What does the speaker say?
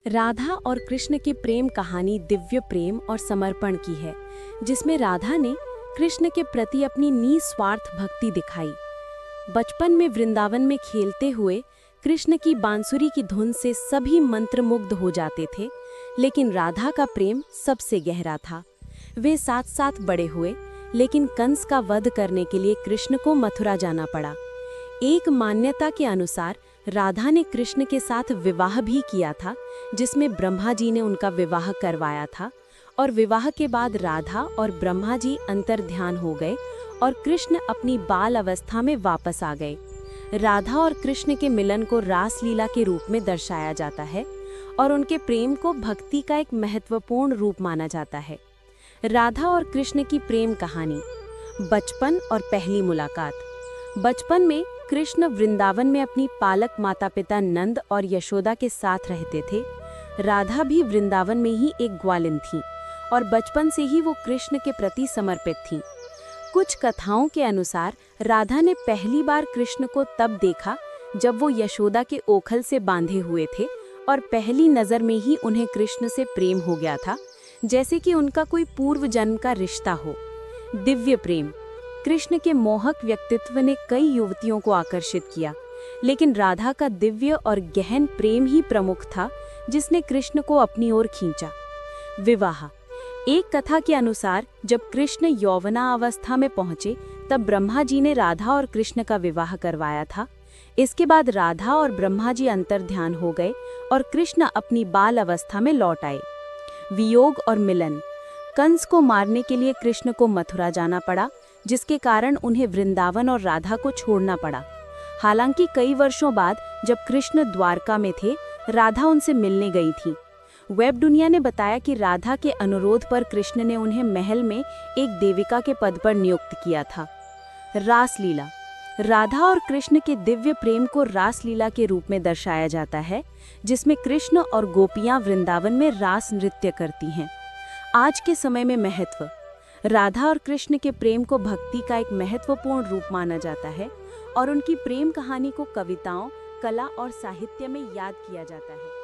राधा और कृष्ण की प्रेम कहानी दिव्य प्रेम और समर्पण की है, जिसमें राधा ने कृष्ण के प्रति अपनी निस्वार्थ भक्ति दिखाई। बचपन में वृंदावन में खेलते हुए कृष्ण की बांसुरी की धुन से सभी मंत्रमुग्ध हो जाते थे, लेकिन राधा का प्रेम सबसे गहरा था। वे साथ साथ बड़े हुए, लेकिन कंस का वध करने के लिए कृष्ण को मथुरा जाना पड़ा। एक मान्यता के अनुसार राधा ने कृष्ण के साथ विवाह भी किया था, जिसमें ब्रह्मा जी ने उनका विवाह करवाया था, और विवाह के बाद राधा और ब्रह्मा जी अंतर्ध्यान हो गए और कृष्ण अपनी बाल अवस्था में वापस आ गए। राधा और कृष्ण के मिलन को रासलीला के रूप में दर्शाया जाता है और उनके प्रेम को भक्ति का एक महत्वपूर्ण रूप माना जाता है। राधा और कृष्ण की प्रेम कहानी। बचपन और पहली मुलाकात। बचपन में कृष्ण वृंदावन में अपनी पालक माता पिता नंद और यशोदा के साथ रहते थे। राधा भी वृंदावन में ही एक ग्वालिन थी और बचपन से ही वो कृष्ण के प्रति समर्पित थीं। कुछ कथाओं के अनुसार राधा ने पहली बार कृष्ण को तब देखा जब वो यशोदा के ओखल से बांधे हुए थे और पहली नज़र में ही उन्हें कृष्ण से प्रेम हो गया था, जैसे कि उनका कोई पूर्व जन्म का रिश्ता हो। दिव्य प्रेम। कृष्ण के मोहक व्यक्तित्व ने कई युवतियों को आकर्षित किया, लेकिन राधा का दिव्य और गहन प्रेम ही प्रमुख था, जिसने कृष्ण को अपनी ओर खींचा। विवाह। एक कथा के अनुसार जब कृष्ण यौवनावस्था में पहुंचे, तब ब्रह्मा जी ने राधा और कृष्ण का विवाह करवाया था। इसके बाद राधा और ब्रह्मा जी अंतर्ध्यान हो गए और कृष्ण अपनी बाल अवस्था में लौट आए। वियोग और मिलन। कंस को मारने के लिए कृष्ण को मथुरा जाना पड़ा, जिसके कारण उन्हें वृंदावन और राधा को छोड़ना पड़ा। हालांकि कई वर्षों बाद जब कृष्ण द्वारका में थे, राधा उनसे मिलने गई थी। वेब दुनिया ने बताया कि राधा के अनुरोध पर कृष्ण ने उन्हें महल में एक देविका के पद पर नियुक्त किया था। रासलीला। राधा और कृष्ण के दिव्य प्रेम को रासलीला के रूप में दर्शाया जाता है, जिसमें कृष्ण और गोपियां वृंदावन में रास नृत्य करती हैं। आज के समय में महत्व। राधा और कृष्ण के प्रेम को भक्ति का एक महत्वपूर्ण रूप माना जाता है और उनकी प्रेम कहानी को कविताओं, कला और साहित्य में याद किया जाता है।